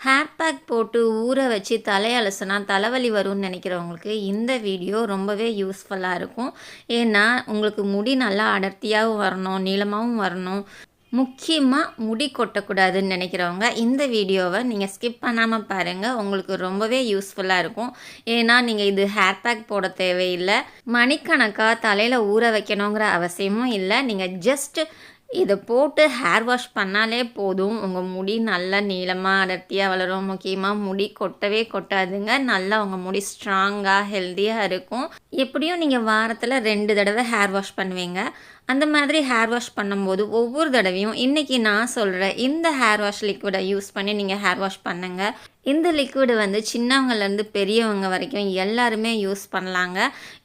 Hair pack போட்டு ஊற வச்சு தலை அலசுனா தலைவலி வரும்னு நினைக்கிறவங்களுக்கு இந்த வீடியோ ரொம்பவே யூஸ்ஃபுல்லாக இருக்கும். ஏன்னா உங்களுக்கு முடி நல்லா அடர்த்தியாகவும் வரணும், நீளமாகவும் வரணும். முக்கியமாக முடி கொட்டக்கூடாதுன்னு நினைக்கிறவங்க இந்த வீடியோவை நீங்கள் ஸ்கிப் பண்ணாமல் பாருங்கள். உங்களுக்கு ரொம்பவே யூஸ்ஃபுல்லாக இருக்கும். ஏன்னா நீங்கள் இது ஹேர் பேக் போட தேவையில்லை, மணிக்கணக்காக தலையில் ஊற வைக்கணுங்கிற அவசியமும் இல்லை. நீங்கள் ஜஸ்ட் இதை போட்டு ஹேர் வாஷ் பண்ணாலே போதும். உங்கள் முடி நல்லா நீளமாக அடர்த்தியாக வளரும். முக்கியமாக முடி கொட்டவே கொட்டாதுங்க. நல்லா உங்கள் முடி ஸ்ட்ராங்காக ஹெல்த்தியாக இருக்கும். எப்படியும் நீங்கள் வாரத்தில் 2 தடவை ஹேர் வாஷ் பண்ணுவீங்க. அந்த மாதிரி ஹேர் வாஷ் பண்ணும்போது ஒவ்வொரு தடவையும் இன்றைக்கி நான் சொல்கிற இந்த ஹேர் வாஷ் லிக்விடை யூஸ் பண்ணி நீங்கள் ஹேர் வாஷ் பண்ணுங்கள். இந்த லிக்விடு வந்து சின்னவங்கலேருந்து பெரியவங்க வரைக்கும் எல்லாருமே யூஸ் பண்ணலாங்க.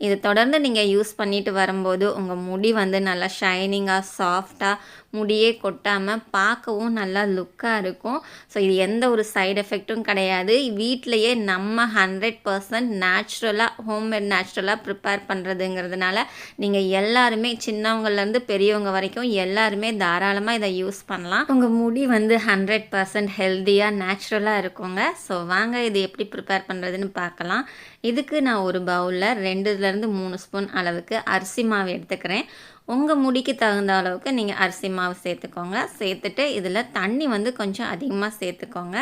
இது தொடர்ந்து நீங்கள் யூஸ் பண்ணிட்டு வரும்போது உங்கள் முடி வந்து நல்லா ஷைனிங்காக சாஃப்டாக, முடியே கொட்டாமல் பார்க்கவும் நல்லா லுக்காக இருக்கும். ஸோ இது எந்த ஒரு சைடு எஃபெக்ட்டும் கிடையாது. வீட்டிலையே நம்ம 100% நேச்சுரலாக, ஹோம்மேட் நேச்சுரலாக ப்ரிப்பேர் பண்ணுறதுங்கிறதுனால நீங்கள் எல்லாருமே சின்னவங்கலேருந்து பெரியவங்க வரைக்கும் எல்லாருமே தாராளமாக இதை யூஸ் பண்ணலாம். உங்கள் முடி வந்து 100% ஹெல்த்தியாக நேச்சுரலாக இருக்குங்க. ஸோ வாங்க இது எப்படி ப்ரிப்பேர் பண்ணுறதுன்னு பார்க்கலாம். இதுக்கு நான் ஒரு பவுலில் 2லேருந்து 3 ஸ்பூன் அளவுக்கு அரிசி மாவு எடுத்துக்கிறேன். உங்கள் முடிக்கு தகுந்த அளவுக்கு நீங்கள் அரிசி மாவு சேர்த்துக்கோங்க. சேர்த்துட்டு இதில் தண்ணி வந்து கொஞ்சம் அதிகமாக சேர்த்துக்கோங்க.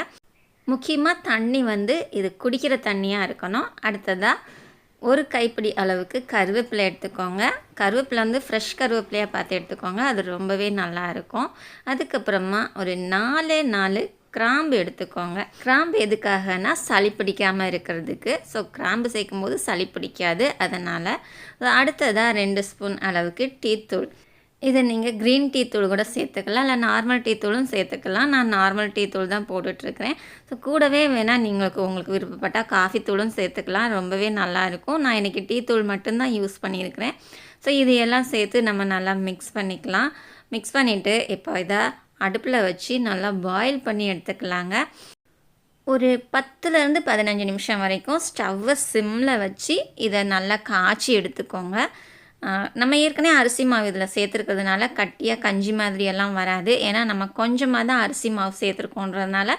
முக்கியமாக தண்ணி வந்து இது குடிக்கிற தண்ணியாக இருக்கணும். அடுத்ததாக ஒரு கைப்பிடி அளவுக்கு கருவேப்பிலை எடுத்துக்கோங்க. கருவேப்பிலை வந்து ஃப்ரெஷ் கருவேப்பிலையாக பார்த்து எடுத்துக்கோங்க, அது ரொம்பவே நல்லாயிருக்கும். அதுக்கப்புறமா ஒரு 4 கிராம்பு எடுத்துக்கோங்க. கிராம்பு எதுக்காகனா சளி பிடிக்காமல் இருக்கிறதுக்கு. ஸோ கிராம்பு சேர்க்கும் போது சளி பிடிக்காது, அதனால். அடுத்ததாக 2 ஸ்பூன் அளவுக்கு டீத்தூள். இதை நீங்கள் க்ரீன் டீ தூள் கூட சேர்த்துக்கலாம், இல்லை நார்மல் டீ தூளும் சேர்த்துக்கலாம். நான் நார்மல் டீ தூள் தான் போட்டுட்ருக்கிறேன். ஸோ கூடவே வேணால் உங்களுக்கு விருப்பப்பட்டால் காஃபி தூளும் சேர்த்துக்கலாம், ரொம்பவே நல்லாயிருக்கும். நான் இன்றைக்கி டீ தூள் மட்டும்தான் யூஸ் பண்ணியிருக்கிறேன். ஸோ இது எல்லாம் சேர்த்து நம்ம நல்லா மிக்ஸ் பண்ணிக்கலாம். மிக்ஸ் பண்ணிவிட்டு இப்போ இதை அடுப்பில் வச்சு நல்லா பாயில் பண்ணி எடுத்துக்கலாங்க. ஒரு 10லேருந்து 15 நிமிஷம் வரைக்கும் ஸ்டவ்வை சிம்மில் வச்சு இதை நல்லா காய்ச்சி எடுத்துக்கோங்க. நம்ம ஏற்கனவே அரிசி மாவு இதில் சேர்த்துருக்கிறதுனால கட்டியாக கஞ்சி மாதிரியெல்லாம் வராது. ஏன்னா நம்ம கொஞ்சமாக தான் அரிசி மாவு சேர்த்துருக்கோன்றதுனால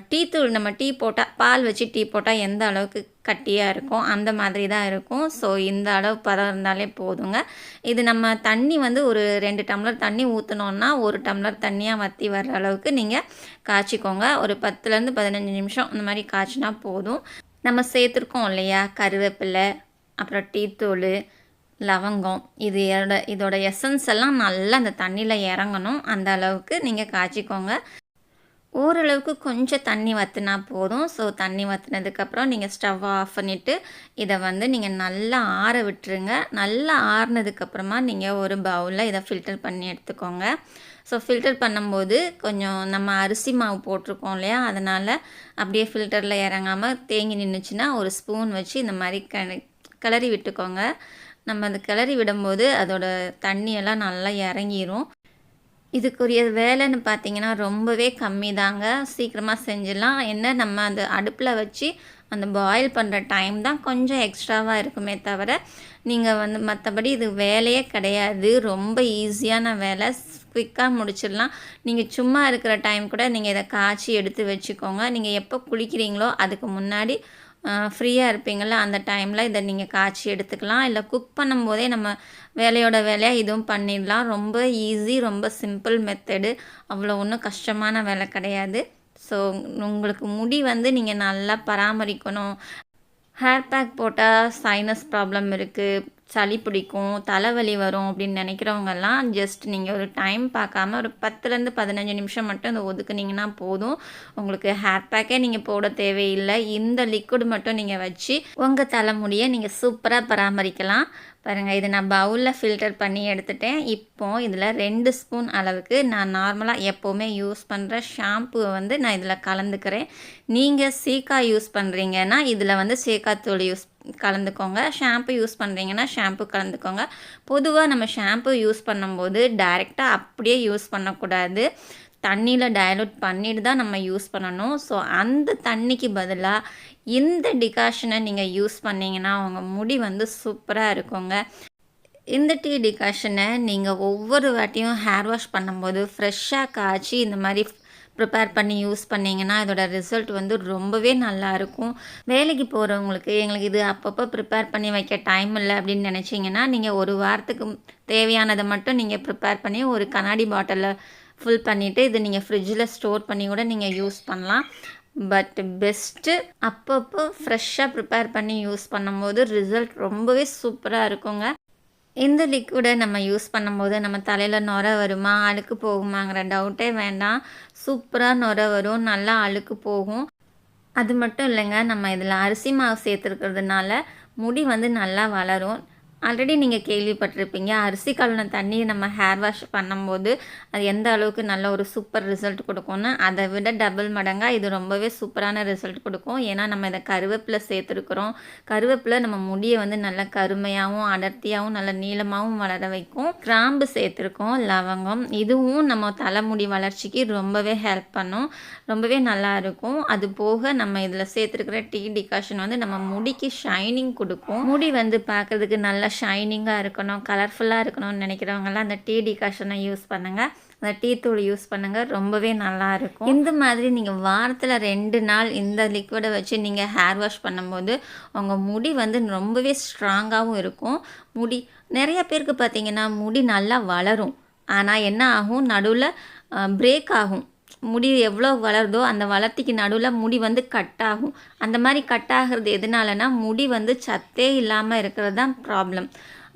டீ தூள் நம்ம டீ போட்டால், பால் வச்சு டீ போட்டால் எந்த அளவுக்கு கட்டியாக இருக்கும் அந்த மாதிரி தான் இருக்கும். ஸோ இந்த அளவு பதம் இருந்தாலே போதுங்க. இது நம்ம தண்ணி வந்து ஒரு 2 டம்ளர் தண்ணி ஊற்றினோன்னா 1 டம்ளர் தண்ணியாக வற்றி வர்ற அளவுக்கு நீங்கள் காய்ச்சிக்கோங்க. ஒரு 10லேருந்து 15 நிமிஷம் இந்த மாதிரி காய்ச்சினா போதும். நம்ம சேர்த்துருக்கோம் இல்லையா, கருவேப்பிலை, அப்புறம் டீத்தூள், லவங்கம், இதோட எசன்ஸ் எல்லாம் நல்லா அந்த தண்ணியில் இறங்கணும். அந்த அளவுக்கு நீங்கள் காய்ச்சிக்கோங்க. ஓரளவுக்கு கொஞ்சம் தண்ணி வற்றினா போதும். ஸோ தண்ணி வற்றினதுக்கப்புறம் நீங்கள் ஸ்டவ் ஆஃப் பண்ணிவிட்டு இதை வந்து நீங்கள் நல்லா ஆற விட்டுருங்க. நல்லா ஆறுனதுக்கப்புறமா நீங்கள் ஒரு பவுலில் இதை ஃபில்டர் பண்ணி எடுத்துக்கோங்க. ஸோ ஃபில்டர் பண்ணும்போது கொஞ்சம் நம்ம அரிசி மாவு போட்டிருக்கோம் இல்லையா, அதனால் அப்படியே ஃபில்டரில் இறங்காமல் தேங்கி நின்றுச்சுன்னா ஒரு ஸ்பூன் வச்சு இந்த மாதிரி கிளறி விட்டுக்கோங்க. நம்ம அது கிளறி விடும்போது அதோட தண்ணியெல்லாம் நல்லா இறங்கிரும். இதுக்குரிய வேலைன்னு பார்த்தீங்கன்னா ரொம்பவே கம்மி தாங்க, சீக்கிரமாக செஞ்சிடலாம். என்ன நம்ம அந்த அடுப்பில் வச்சு அந்த பாயில் பண்ணுற டைம் தான் கொஞ்சம் எக்ஸ்ட்ராவாக இருக்குமே தவிர நீங்கள் வந்து மற்றபடி இது வேலையே கிடையாது. ரொம்ப ஈஸியான வேலை, குயிக்காக முடிச்சிடலாம். நீங்கள் சும்மா இருக்கிற டைம் கூட நீங்கள் இதை காய்ச்சி எடுத்து வச்சுக்கோங்க. நீங்கள் எப்போ குளிக்கிறீங்களோ அதுக்கு முன்னாடி ஃப்ரீயாக இருப்பீங்கள, அந்த டைமில் இதை நீங்கள் காய்ச்சி எடுத்துக்கலாம். இல்லை குக் பண்ணும்போதே நம்ம வேலையாக இதுவும் பண்ணிடலாம். ரொம்ப ஈஸி, ரொம்ப சிம்பிள் மெத்தடு. அவ்வளோ ஒன்றும் கஷ்டமான வேலை கிடையாது. ஸோ உங்களுக்கு முடி வந்து நீங்கள் நல்லா பராமரிக்கணும். ஹேர் பேக் போட்டால் சைனஸ் ப்ராப்ளம் இருக்குது, சளி பிடிக்கும், தலைவலி வரும் அப்படின்னு நினைக்கிறவங்கெல்லாம் ஜஸ்ட் நீங்கள் ஒரு டைம் பார்க்காம ஒரு 10லேருந்து 15 நிமிஷம் மட்டும் இதை ஒதுக்குனிங்கன்னா போதும். உங்களுக்கு ஹேர் பேக்கே நீங்கள் போட தேவையில்லை. இந்த லிக்விட் மட்டும் நீங்கள் வச்சு உங்கள் தலைமுடியை நீங்கள் சூப்பராக பராமரிக்கலாம். பாருங்கள், இது நான் பவுலில் ஃபில்டர் பண்ணி எடுத்துட்டேன். இப்போ இதில் 2 ஸ்பூன் அளவுக்கு நான் நார்மலாக எப்போவுமே யூஸ் பண்ணுற ஷாம்புவை வந்து நான் இதில் கலந்துக்கிறேன். நீங்கள் சீக்கா யூஸ் பண்ணுறீங்கன்னா இதில் வந்து சீக்காத்தூள் கலந்துக்கோங்க. ஷாம்பு யூஸ் பண்ணுறீங்கன்னா ஷாம்பு கலந்துக்கோங்க. பொதுவாக நம்ம ஷாம்பு யூஸ் பண்ணும்போது டைரெக்டாக அப்படியே யூஸ் பண்ணக்கூடாது, தண்ணியில் டைலூட் பண்ணிட்டு தான் நம்ம யூஸ் பண்ணணும். ஸோ அந்த தண்ணிக்கு பதிலாக இந்த டிகாஷனை நீங்கள் யூஸ் பண்ணிங்கன்னா உங்கள் முடி வந்து சூப்பராக இருக்குங்க. இந்த டீ டிகாஷனை நீங்கள் ஒவ்வொரு வாட்டியும் ஹேர் வாஷ் பண்ணும்போது ஃப்ரெஷ்ஷாக காய்ச்சி இந்த மாதிரி ப்ரிப்பேர் பண்ணி யூஸ் பண்ணிங்கன்னா இதோட ரிசல்ட் வந்து ரொம்பவே நல்லாயிருக்கும். வேலைக்கு போகிறவங்களுக்கு எங்களுக்கு இது அப்பப்போ ப்ரிப்பேர் பண்ணி வைக்க டைம் இல்லை அப்படின்னு நினச்சிங்கன்னா நீங்கள் ஒரு வாரத்துக்கு தேவையானதை மட்டும் நீங்கள் ப்ரிப்பேர் பண்ணி ஒரு கண்ணாடி பாட்டிலில் ஃபுல் பண்ணிவிட்டு இது நீங்கள் ஃப்ரிட்ஜில் ஸ்டோர் பண்ணி கூட நீங்கள் யூஸ் பண்ணலாம். பட் பெஸ்ட்டு அப்பப்போ ஃப்ரெஷ்ஷாக ப்ரிப்பேர் பண்ணி யூஸ் பண்ணும்போது ரிசல்ட் ரொம்பவே சூப்பராக இருக்குங்க. இந்த லிக்விடை நம்ம யூஸ் பண்ணும்போது நம்ம தலையில் நுர வருமா, அழுக்கு போகுமாங்கிற டவுட்டே வேண்டாம். சூப்பராக நுர வரும், நல்லா அழுக்கு போகும். அது மட்டும் இல்லைங்க, நம்ம இதில் அரிசி மாவு சேர்த்துருக்கிறதுனால முடி வந்து நல்லா வளரும். ஆல்ரெடி நீங்கள் கேள்விப்பட்டிருப்பீங்க, அரிசி கழுவின தண்ணியை நம்ம ஹேர் வாஷ் பண்ணும்போது அது எந்த அளவுக்கு நல்ல ஒரு சூப்பர் ரிசல்ட் கொடுக்கும்னு. அதை விட டபுள் மடங்காக இது ரொம்பவே சூப்பரான ரிசல்ட் கொடுக்கும். ஏன்னா நம்ம இதை கருவேப்பிலை சேர்த்துருக்குறோம். கருவேப்பிலை நம்ம முடியை வந்து நல்ல கருமையாகவும் அடர்த்தியாகவும் நல்ல நீளமாகவும் வளர வைக்கும். கிராம்பு சேர்த்துருக்கோம், லவங்கம், இதுவும் நம்ம தலைமுடி வளர்ச்சிக்கு ரொம்பவே ஹெல்ப் பண்ணும், ரொம்பவே நல்லா இருக்கும். அது போக நம்ம இதில் சேர்த்துருக்கிற டீ டிகாஷன் வந்து நம்ம முடிக்கு ஷைனிங் கொடுக்கும். முடி வந்து பார்க்குறதுக்கு நல்லா ஷைனிங்காக இருக்கணும், கலர்ஃபுல்லாக இருக்கணும்னு நினைக்கிறவங்கலாம் அந்த டீ டிகாஷனை யூஸ் பண்ணுங்கள், அந்த டீ தூள் யூஸ் பண்ணுங்கள், ரொம்பவே நல்லாயிருக்கும். இந்த மாதிரி நீங்கள் வாரத்தில் 2 நாள் இந்த லிக்விடை வச்சு நீங்கள் ஹேர் வாஷ் பண்ணும்போது உங்கள் முடி வந்து ரொம்பவே ஸ்ட்ராங்காகவும் இருக்கும். முடி நிறைய பேருக்கு பார்த்திங்கன்னா முடி நல்லா வளரும், ஆனால் என்ன ஆகும், நடுவில் பிரேக் ஆகும். முடி எவ்வளோ வளருதோ அந்த வளர்த்திக்கு நடுவில் முடி வந்து கட் ஆகும். அந்த மாதிரி கட் ஆகிறது எதனாலனா முடி வந்து சத்தே இல்லாமல் இருக்கிறது தான் ப்ராப்ளம்.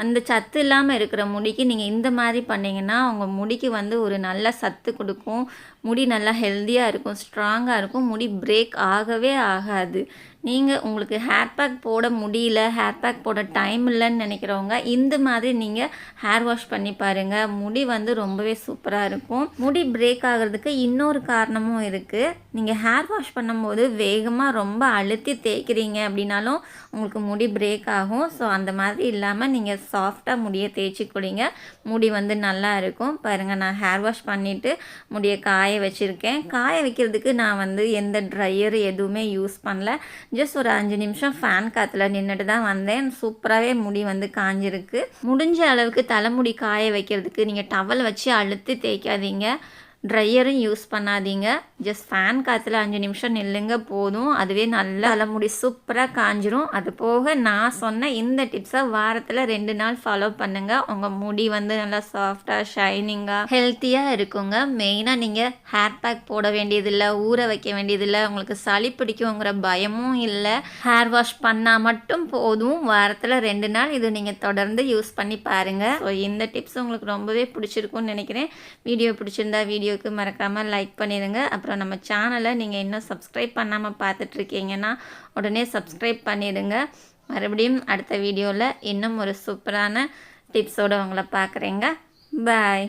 அந்த சத்து இல்லாமல் இருக்கிற முடிக்கு நீங்கள் இந்த மாதிரி பண்ணிங்கன்னா உங்கள் முடிக்கு வந்து ஒரு நல்ல சத்து கொடுக்கும். முடி நல்லா ஹெல்த்தியாக இருக்கும், ஸ்ட்ராங்காக இருக்கும், முடி பிரேக் ஆகவே ஆகாது. நீங்கள் உங்களுக்கு ஹேர் பேக் போட முடியல, ஹேர் பேக் போட டைம் இல்லைன்னு நினைக்கிறவங்க இந்த மாதிரி நீங்கள் ஹேர் வாஷ் பண்ணி பாருங்கள், முடி வந்து ரொம்பவே சூப்பராக இருக்கும். முடி பிரேக் ஆகிறதுக்கு இன்னொரு காரணமும் இருக்குது. நீங்கள் ஹேர் வாஷ் பண்ணும்போது வேகமாக ரொம்ப அழுத்தி தேய்க்கிறீங்க அப்படின்னாலும் உங்களுக்கு முடி பிரேக் ஆகும். ஸோ அந்த மாதிரி இல்லாமல் நீங்கள் சாஃப்டாக முடியை தேய்ச்சி குடிங்க, முடி வந்து நல்லா இருக்கும். பாருங்கள், நான் ஹேர் வாஷ் பண்ணிவிட்டு முடியை காய வச்சுருக்கேன். காய வைக்கிறதுக்கு நான் வந்து எந்த ட்ரையர் எதுவுமே யூஸ் பண்ணல. ஜஸ்ட் ஒரு 5 நிமிஷம் ஃபேன் காற்றுல நின்றுட்டு தான் வந்தேன். சூப்பராகவே முடி வந்து காஞ்சிருக்கு. முடிஞ்ச அளவுக்கு தலைமுடி காய வைக்கிறதுக்கு நீங்கள் டவல் வச்சு அழுத்தி தேய்க்காதீங்க, ட்ரையரும் யூஸ் பண்ணாதீங்க. ஜஸ்ட் ஃபேன் காற்றுல 5 நிமிஷம் நில்லுங்க போதும், அதுவே நல்லா தலைமுடி சூப்பராக காஞ்சிரும். அது போக நான் சொன்ன இந்த டிப்ஸை வாரத்தில் 2 நாள் ஃபாலோ பண்ணுங்கள். உங்கள் முடி வந்து நல்லா சாஃப்டாக ஷைனிங்காக ஹெல்த்தியாக இருக்குங்க. மெயினாக நீங்கள் ஹேர் பேக் போட வேண்டியதில்லை, ஊற வைக்க வேண்டியதில்லை, உங்களுக்கு சளி பிடிக்குங்கிற பயமும் இல்லை. ஹேர் வாஷ் பண்ணால் மட்டும் போதும். வாரத்தில் 2 நாள் இது நீங்கள் தொடர்ந்து யூஸ் பண்ணி பாருங்கள். ஸோ இந்த டிப்ஸ் உங்களுக்கு ரொம்பவே பிடிச்சிருக்கும்னு நினைக்கிறேன். வீடியோ பிடிச்சிருந்தா வீடியோக்கு மறக்காமல் லைக் பண்ணிடுங்க. அப்புறம் நம்ம சேனலை நீங்கள் இன்னும் சப்ஸ்கிரைப் பண்ணாமல் பார்த்துட்ருக்கீங்கன்னா உடனே சப்ஸ்கிரைப் பண்ணிடுங்க. மறுபடியும் அடுத்த வீடியோவில் இன்னும் ஒரு சூப்பரான டிப்ஸோடு உங்களை பார்க்குறேங்க. பாய்.